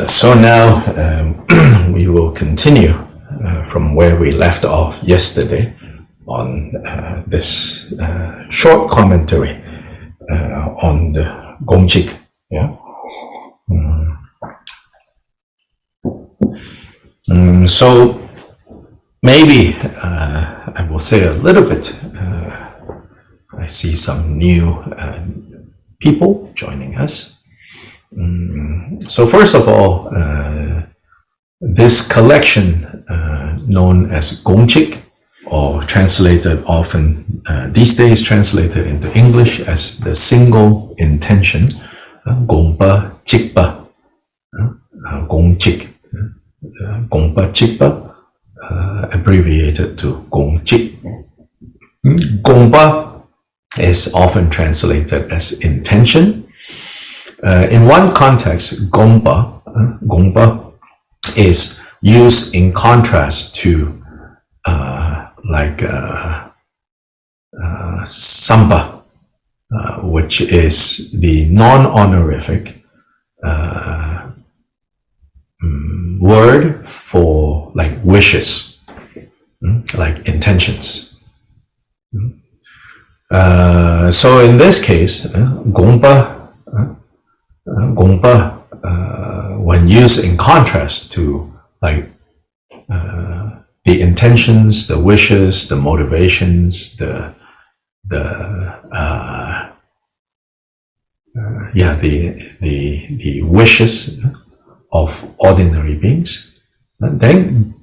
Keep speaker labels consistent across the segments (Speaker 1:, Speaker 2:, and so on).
Speaker 1: So now we will continue from where we left off yesterday on this short commentary on the Gongchik. Yeah. So maybe I will say a little bit. I see some new people joining us. So first of all, this collection known as Gongchik, or translated often these days translated into English as the single intention, Gongpa Chikpa, Gongchik, Gongpa Chikpa, abbreviated to Gongchik. Gongpa is often translated as intention. In one context, Gongpa is used in contrast to Samba, which is the non-honorific word for like wishes, like intentions. So in this case, Gongpa, when used in contrast to like the intentions, the wishes, the motivations, the wishes of ordinary beings, then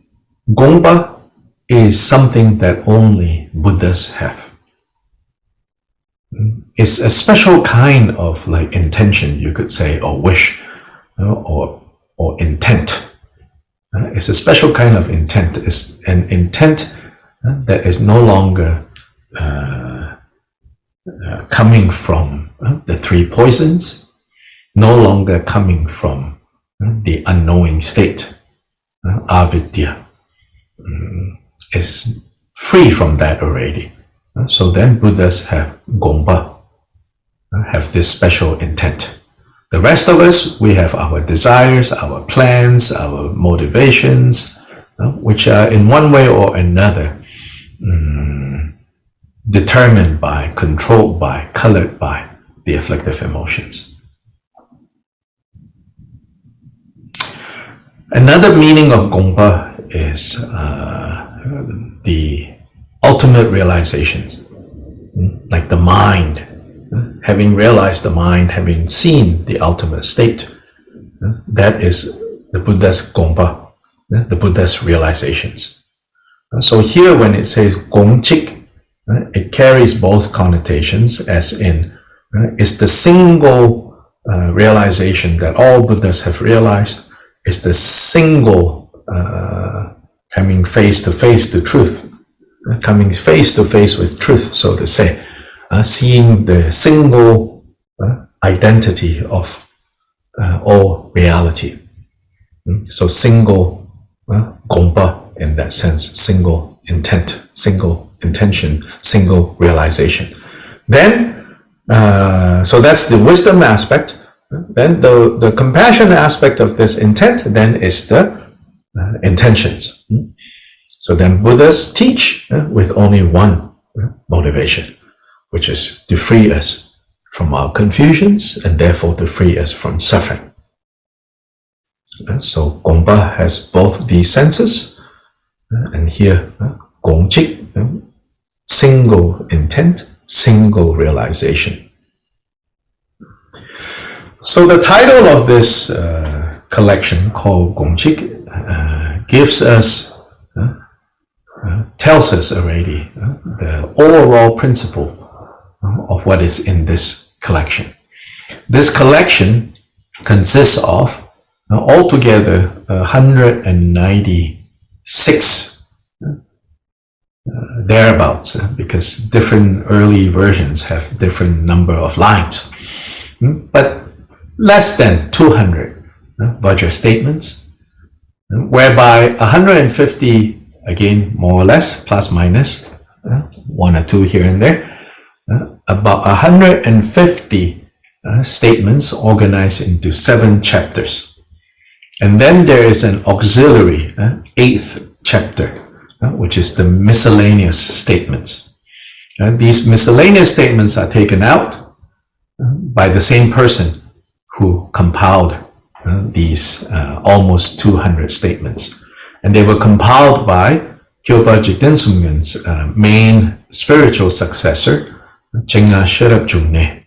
Speaker 1: Gongpa is something that only Buddhas have. It's a special kind of like intention, you could say, or wish, or intent. It's a special kind of intent. It's an intent that is no longer coming from the three poisons, no longer coming from the unknowing state, avidya. Is free from that already. So then Buddhas have Gongpa, have this special intent. The rest of us, we have our desires, our plans, our motivations, which are in one way or another determined by, controlled by, colored by the afflictive emotions. Another meaning of Gongpa is the ultimate realizations, like the mind, having realized the mind, having seen the ultimate state. That is the Buddha's Gongpa, the Buddha's realizations. So here when it says Gongchik, it carries both connotations, as in it's the single realization that all Buddhas have realized. It's the single coming face to face to truth, coming face to face with truth, so to say, seeing the single identity of all reality. So single Gongpa in that sense, single intent, single intention, single realization. Then, so that's the wisdom aspect. Then the compassion aspect of this intent then is the intentions. So then Buddhas teach with only one motivation, which is to free us from our confusions and therefore to free us from suffering. So Gongpa has both these senses, and here Gongchik, single intent, single realization. So the title of this collection called Gongchik gives us, tells us already the overall principle of what is in this collection. This collection consists of altogether 196 thereabouts, because different early versions have different number of lines, but less than 200 Vajra statements, whereby 150, again more or less, plus minus, one or two here and there, about 150 statements organized into 7 chapters. And then there is an auxiliary, 8th chapter, which is the miscellaneous statements. These miscellaneous statements are taken out by the same person who compiled these almost 200 statements. And they were compiled by Kyopa Jigten Sumgyal's main spiritual successor, Chenga Sherab Jungne.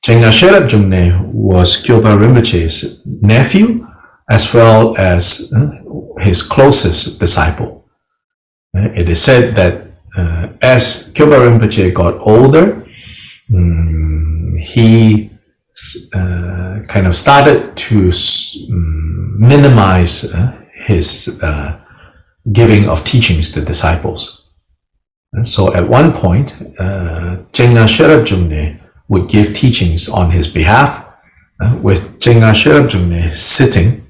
Speaker 1: Chenga Sherab Jungne was Kyopa Rinpoche's nephew, as well as his closest disciple. It is said that as Kyopa Rinpoche got older, he kind of started to minimize his giving of teachings to disciples. So at one point, Chenga Sherab Jungne would give teachings on his behalf, with Chenga Sherab Jungne sitting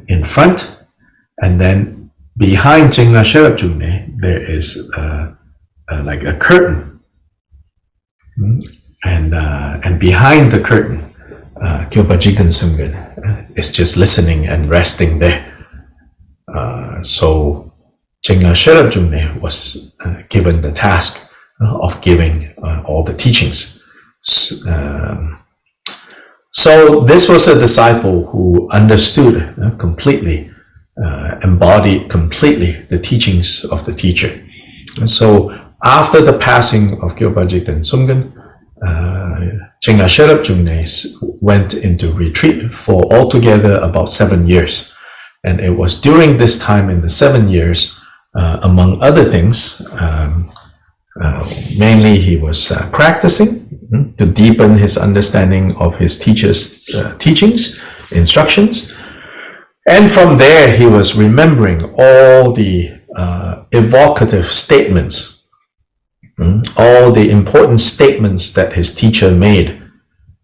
Speaker 1: in front, and then behind Chenga Sherab Jungne there is like a curtain, and behind the curtain, Kyopa Jigten Sumgyal is just listening and resting there. So Chenga Sherab Jungne was given the task of giving all the teachings. So this was a disciple who understood completely, embodied completely the teachings of the teacher. And so after the passing of Kyopa Jigten Sumgyal, Chenga Sherab Jungne went into retreat for altogether about 7 years. And it was during this time, in the 7 years, among other things, mainly he was practicing to deepen his understanding of his teacher's teachings, instructions. And from there, he was remembering all the evocative statements, all the important statements that his teacher made,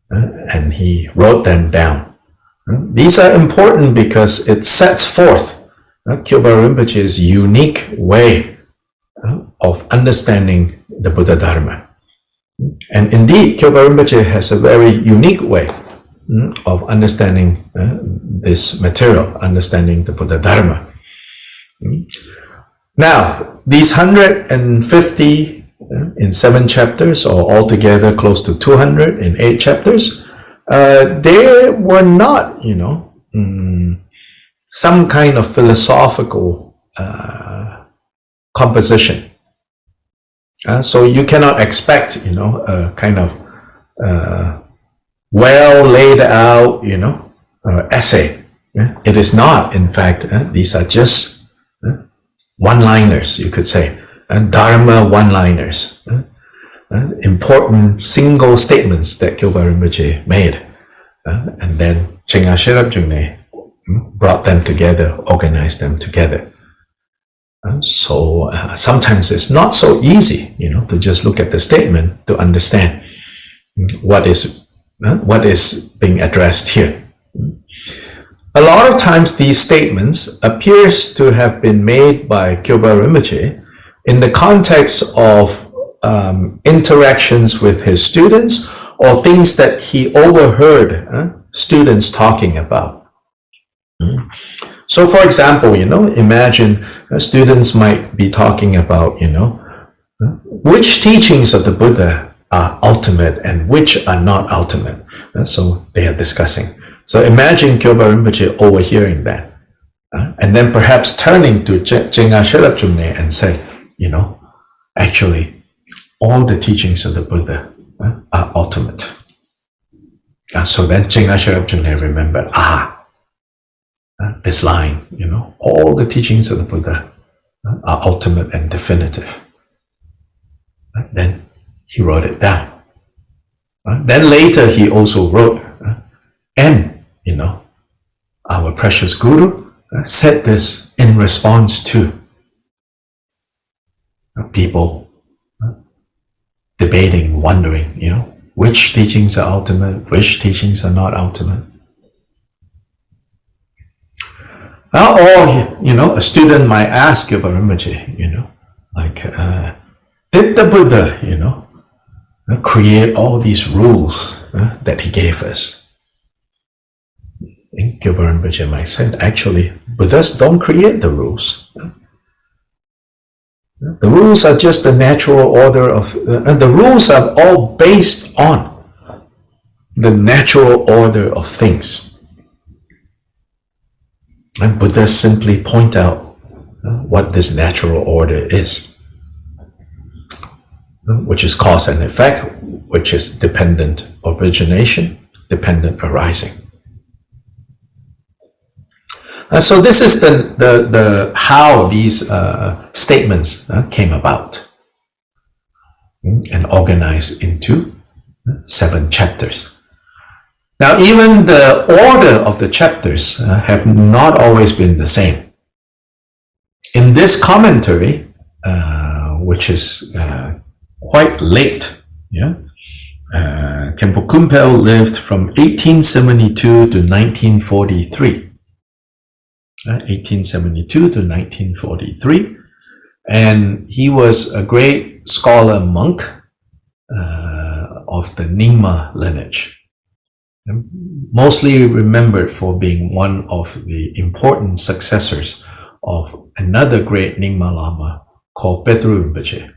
Speaker 1: and he wrote them down. These are important because it sets forth Kyopa Rinpoche's unique way of understanding the Buddha Dharma. And indeed, Kyopa Rinpoche has a very unique way of understanding this material, understanding the Buddha Dharma. Now, these 150 in 7 chapters, or altogether close to 200 in 8 chapters, they were not, some kind of philosophical composition. So you cannot expect, a kind of well laid out, essay. It is not, in fact. These are just one-liners, you could say, Dharma one-liners. Important single statements that Kyopa Rinpoche made, and then Chenga Sherab Jungne brought them together, organized them together. So sometimes it's not so easy, to just look at the statement to understand what is being addressed here. A lot of times these statements appears to have been made by Kyopa Rinpoche in the context of interactions with his students, or things that he overheard students talking about. So for example, imagine students might be talking about, which teachings of the Buddha are ultimate and which are not ultimate. So they are discussing. So imagine Kyopa Rinpoche overhearing that, and then perhaps turning to Chenga Sherab Jungne and say, actually, all the teachings of the Buddha are ultimate. So then Chenga Sherab Jungne remembered, this line, all the teachings of the Buddha are ultimate and definitive. Then he wrote it down. Then later he also wrote, and our precious Guru said this in response to people debating, wondering, which teachings are ultimate, which teachings are not ultimate. Or, a student might ask Kyopa Rinpoche, did the Buddha, create all these rules that he gave us? And Khenpo Rinpoche might say, actually, Buddhas don't create the rules. The rules are just the natural order of, and the rules are all based on the natural order of things. And Buddhas simply point out what this natural order is, which is cause and effect, which is dependent origination, dependent arising. So this is the how these statements came about and organized into 7 chapters. Now, even the order of the chapters have not always been the same. In this commentary, which is quite late, Khenpo Kunpal lived from 1872 to 1943. 1872 to 1943, and he was a great scholar monk of the Nyingma lineage, mostly remembered for being one of the important successors of another great Nyingma Lama called Petru Rinpoche.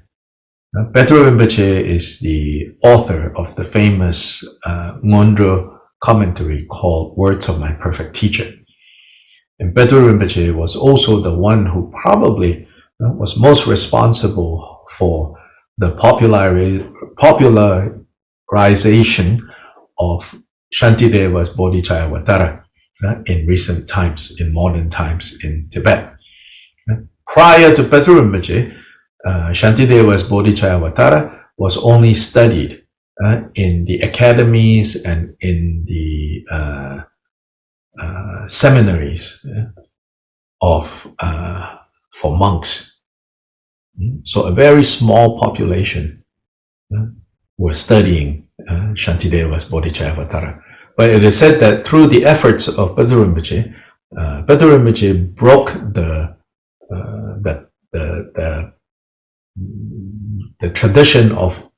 Speaker 1: Petru Rinpoche is the author of the famous Ngondro commentary called Words of My Perfect Teacher. And Petru Rinpoche was also the one who probably was most responsible for the popularization of Shantideva's Bodhicayyavatara in recent times, in modern times in Tibet. Prior to Petru Rinpoche, Shantideva's Bodhicayyavatara was only studied in the academies and in the seminaries for monks. So a very small population were studying Shantideva's Bodhicayyavatara. But it is said that through the efforts of Petru Rinpoche, Petru Rinpoche broke the tradition of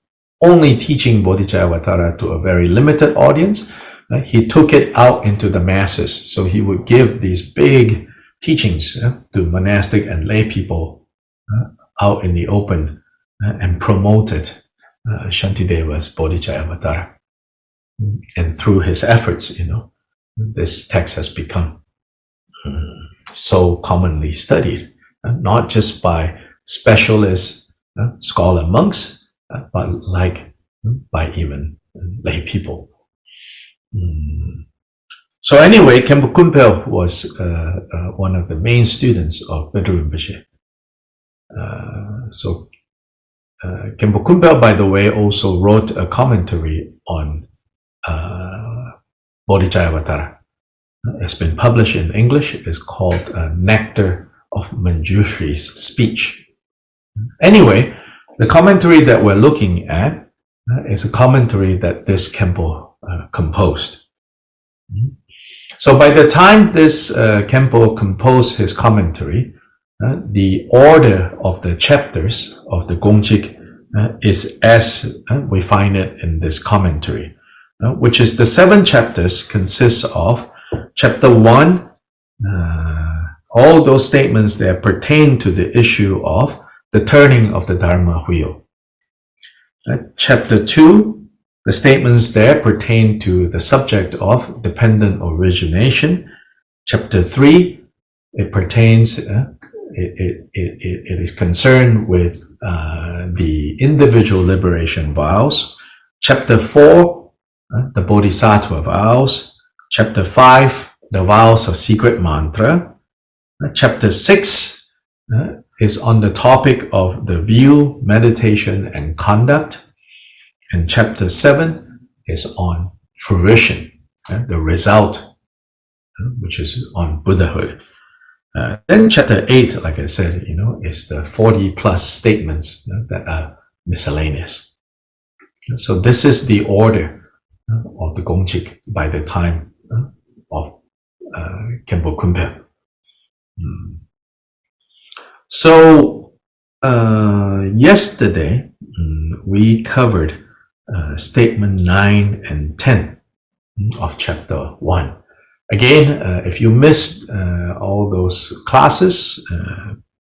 Speaker 1: only teaching Bodhicayyavatara to a very limited audience. He took it out into the masses. So he would give these big teachings to monastic and lay people out in the open and promoted Shantideva's Bodhicayyavatara. And through his efforts, this text has become so commonly studied, not just by specialist scholar monks, but by even lay people. So anyway, Khenpo Kunpal was one of the main students of Petru Rinpoche. So Khenpo Kunpal, by the way, also wrote a commentary on Bodhicayyavatara. It's been published in English. It's called Nectar of Manjushri's Speech. Anyway, the commentary that we're looking at is a commentary that this Khenpo composed. So by the time this Khenpo composed his commentary, the order of the chapters of the Gongchik is as we find it in this commentary, which is the 7 chapters consists of chapter 1, all those statements that pertain to the issue of the turning of the Dharma wheel. Chapter 2, the statements there pertain to the subject of dependent origination. Chapter 3, it pertains, it is concerned with the individual liberation vows. Chapter 4, the Bodhisattva vows. Chapter 5, the vows of secret mantra. Chapter 6 is on the topic of the view, meditation, and conduct. And chapter 7 is on fruition, the result, which is on Buddhahood. Then chapter 8, like I said, is the 40 plus statements that are miscellaneous. So this is the order of the Gongchik by the time of Khenpo Kunpal. So yesterday we covered statement 9 and 10 of chapter 1. Again, if you missed all those classes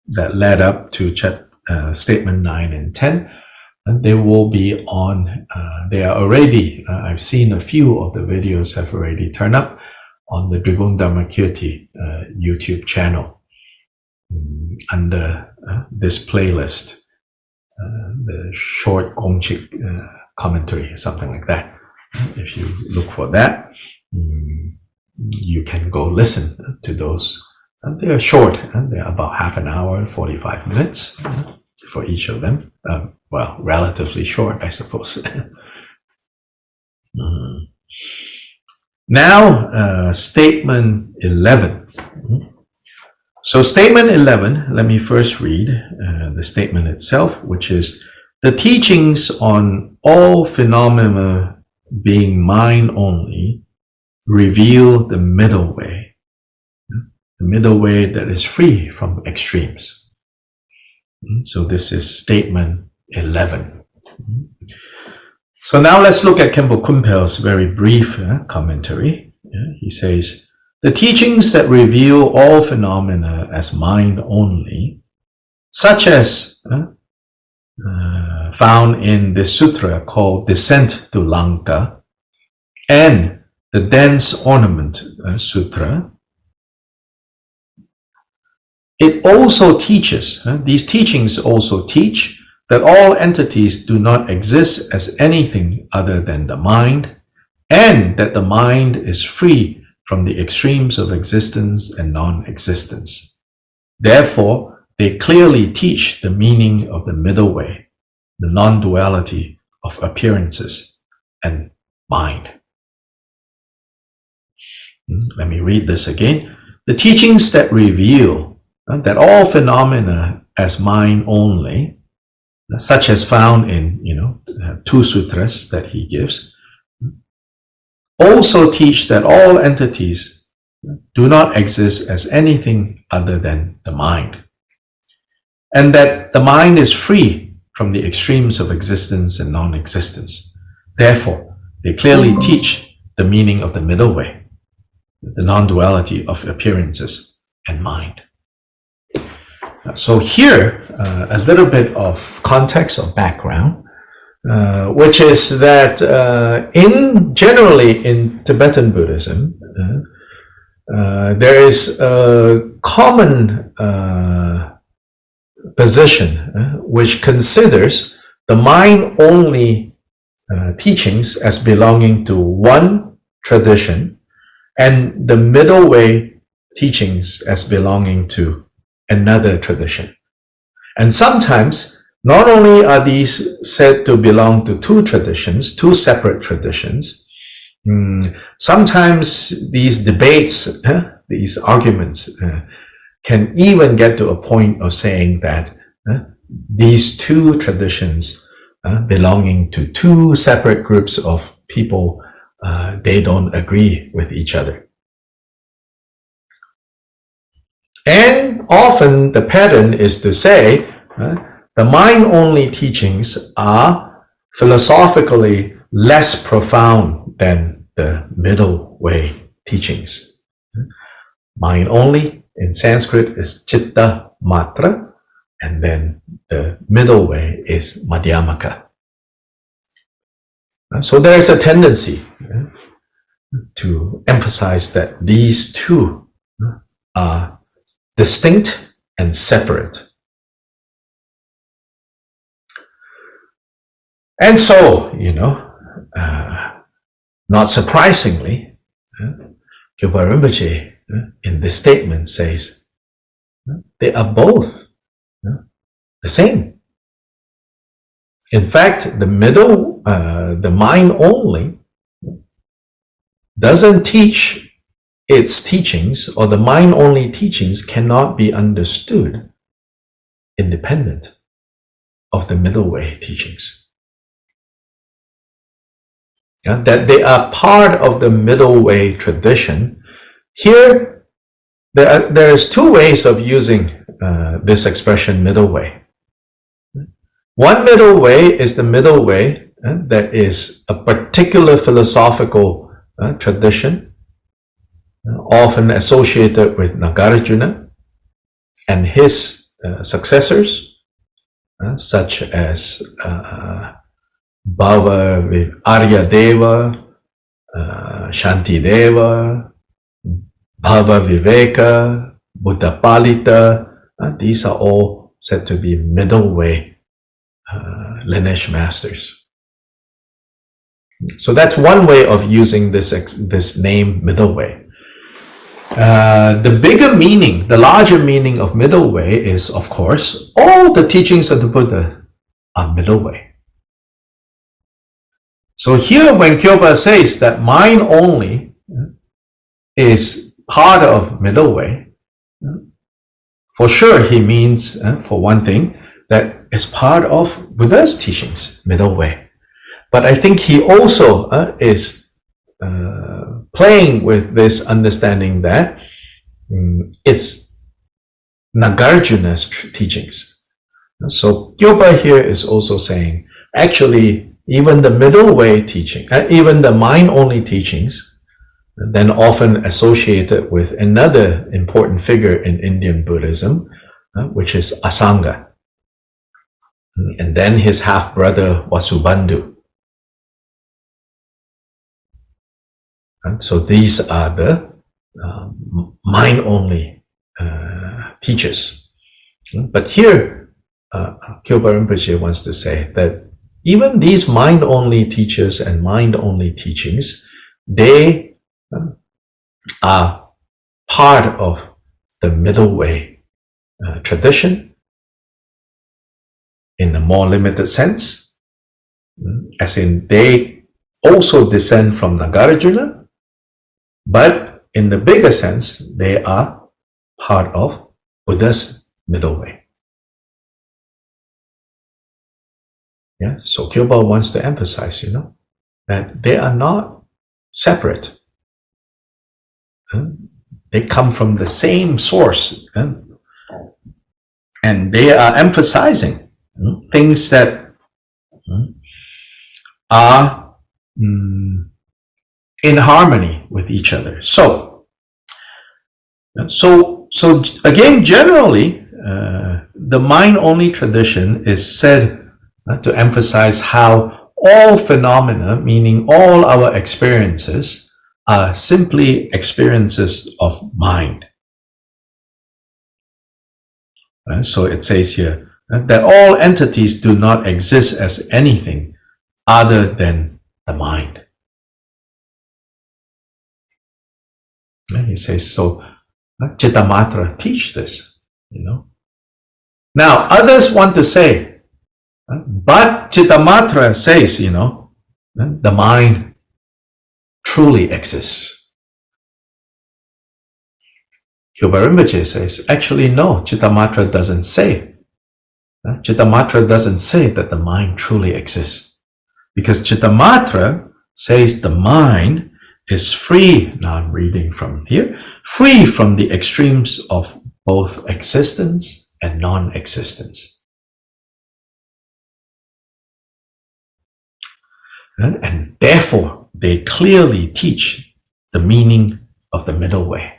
Speaker 1: that led up to statement 9 and 10, they will be on, they are already, I've seen a few of the videos have already turned up on the Drigong Dhammakirti YouTube channel under this playlist, the short Gongchik commentary, something like that. If you look for that, you can go listen to those. They are short, and they are about half an hour, 45 minutes for each of them. Well, relatively short, I suppose. Now, statement 11. So statement 11, let me first read the statement itself, which is, the teachings on all phenomena being mind only reveal the middle way, that is free from extremes. So this is statement 11. So now let's look at Khenpo Kunpal's very brief commentary. He says, the teachings that reveal all phenomena as mind only, such as found in this sutra called Descent to Lanka and the Dense Ornament Sutra, it also teaches, these teachings also teach that all entities do not exist as anything other than the mind, and that the mind is free from the extremes of existence and non-existence. Therefore, they clearly teach the meaning of the middle way, the non-duality of appearances and mind. Let me read this again. The teachings that reveal that all phenomena as mind only, such as found in, two sutras that he gives, also teach that all entities do not exist as anything other than the mind, and that the mind is free from the extremes of existence and non-existence. Therefore, they clearly teach the meaning of the middle way, the non-duality of appearances and mind. So here, a little bit of context or background, which is that generally in Tibetan Buddhism, there is a common position which considers the mind-only teachings as belonging to one tradition and the middle way teachings as belonging to another tradition. And sometimes, not only are these said to belong to two traditions, two separate traditions, sometimes these debates, these arguments, can even get to a point of saying that these two traditions belonging to two separate groups of people, they don't agree with each other. And often the pattern is to say the mind-only teachings are philosophically less profound than the middle way teachings. Mind-only in Sanskrit is chitta matra, and then the middle way is madhyamaka. So there is a tendency to emphasize that these two are distinct and separate. And so, not surprisingly, Khenpo Rinpoche in this statement says they are both the same. In fact, the middle, the mind only, doesn't teach its teachings, or the mind-only teachings cannot be understood independent of the middle way teachings. That they are part of the middle way tradition. Here, there's two ways of using this expression, middle way. One middle way is the middle way that is a particular philosophical tradition, often associated with Nagarjuna and his successors, such as Bhava Arya Deva, Shanti Deva, Bhava Viveka, Buddha Palita. These are all said to be middle way lineage masters. So that's one way of using this name middle way. The bigger meaning, the larger meaning of middle way is, of course, all the teachings of the Buddha are middle way. So here when Kyopa says that mind only is part of middle way, for sure he means, for one thing, that it's part of Buddha's teachings, middle way. But I think he also is playing with this understanding that it's Nagarjuna's teachings. So Kyopa here is also saying, actually, even the middle way teaching, even the mind-only teachings, then often associated with another important figure in Indian Buddhism, which is Asanga, and then his half-brother Vasubandhu. And so these are the mind-only teachers. But here, Kyopa Rinpoche wants to say that even these mind-only teachers and mind-only teachings, they are part of the middle way tradition in a more limited sense, as in they also descend from Nagarjuna, but in the bigger sense, they are part of Buddha's middle way. Yeah, so Kyopa wants to emphasize, that they are not separate. They come from the same source, and they are emphasizing things that are in harmony with each other. So again, generally, the mind-only tradition is said to emphasize how all phenomena, meaning all our experiences, are simply experiences of mind. So it says here that all entities do not exist as anything other than the mind. And he says, so Chittamatra teach this, Now, others want to say, but Chittamatra says, the mind truly exists. Kyopa Rinpoche says, actually, no, Chittamatra doesn't say. Chittamatra doesn't say that the mind truly exists. Because Chittamatra says the mind is free, now I'm reading from here, free from the extremes of both existence and non-existence. And therefore, they clearly teach the meaning of the middle way.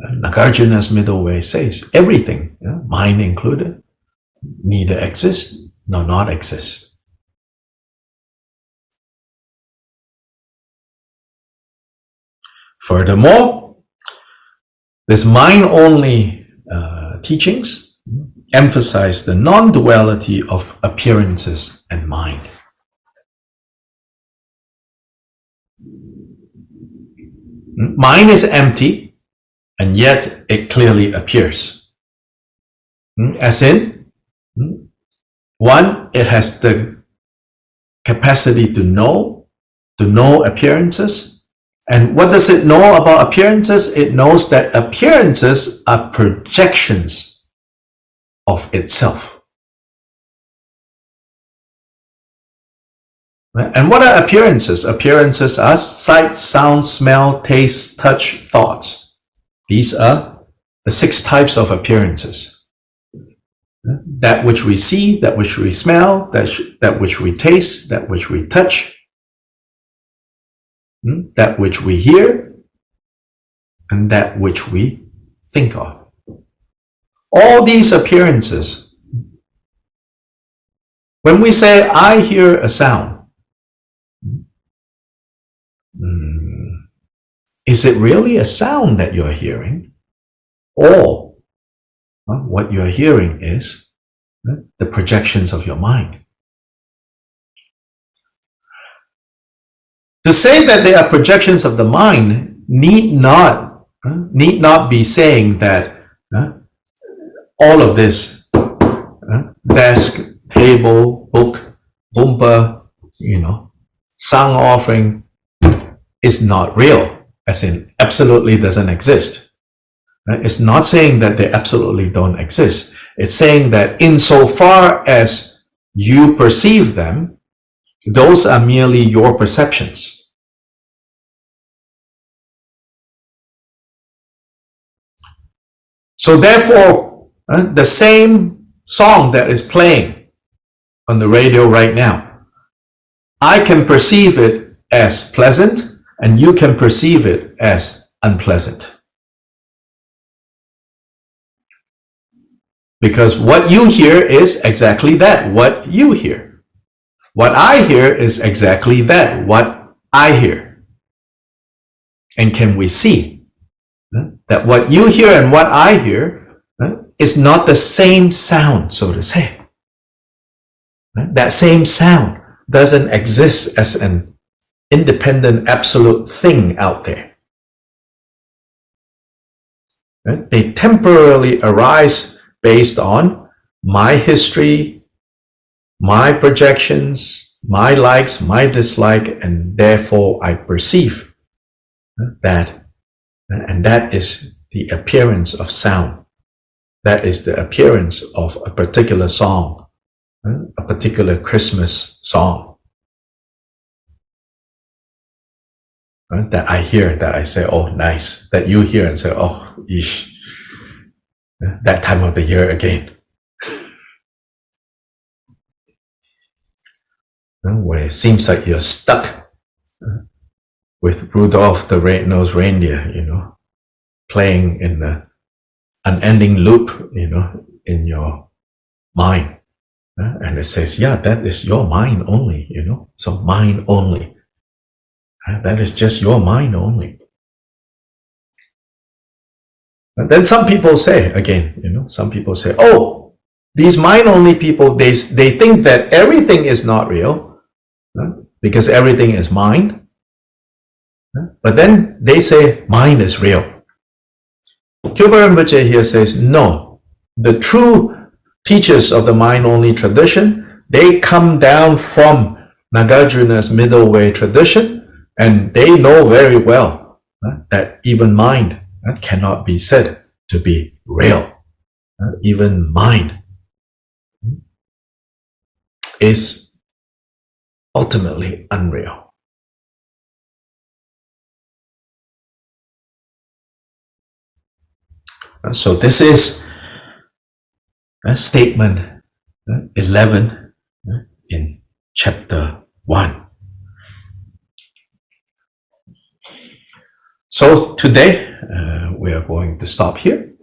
Speaker 1: Nagarjuna's middle way says everything, mind included, neither exist nor not exist. Furthermore, this mind-only teachings emphasize the non-duality of appearances and mind. Mind is empty, and yet it clearly appears. As in, one, it has the capacity to know appearances. And what does it know about appearances? It knows that appearances are projections of itself. And what are appearances? Appearances are sight, sound, smell, taste, touch, thoughts. These are the 6 types of appearances. That which we see, that which we smell, that which we taste, that which we touch, that which we hear, and that which we think of. All these appearances. When we say, I hear a sound, is it really a sound that you're hearing? Or what you're hearing is the projections of your mind? To say that they are projections of the mind need not be saying that all of this, desk, table, book, Oompa, song offering, is not real, as in absolutely doesn't exist. It's not saying that they absolutely don't exist. It's saying that insofar as you perceive them, those are merely your perceptions. So therefore, the same song that is playing on the radio right now, I can perceive it as pleasant, and you can perceive it as unpleasant. Because what you hear is exactly that, what you hear. What I hear is exactly that, what I hear. And can we see that what you hear and what I hear is not the same sound, so to say? That same sound doesn't exist as an independent absolute thing out there. They temporarily arise based on my history, my projections, my likes, my dislike, and therefore I perceive that. And that is the appearance of sound. That is the appearance of a particular song, a particular Christmas song. That I hear, that I say, oh, nice. That you hear and say, oh, eesh. That time of the year again. Where it seems like you're stuck with Rudolph the Red-Nosed Reindeer, playing in the unending loop, in your mind. And it says, yeah, that is your mind only, so mind only. That is just your mind only. And then some people say, again, some people say, oh, these mind-only people, they think that everything is not real because everything is mind. But then they say mind is real. Kyuba Rinpoche here says, no, the true teachers of the mind-only tradition, they come down from Nagarjuna's middle way tradition, and they know very well that even mind cannot be said to be real. Even mind is ultimately unreal. So this is statement 11 in chapter 1. So today we are going to stop here.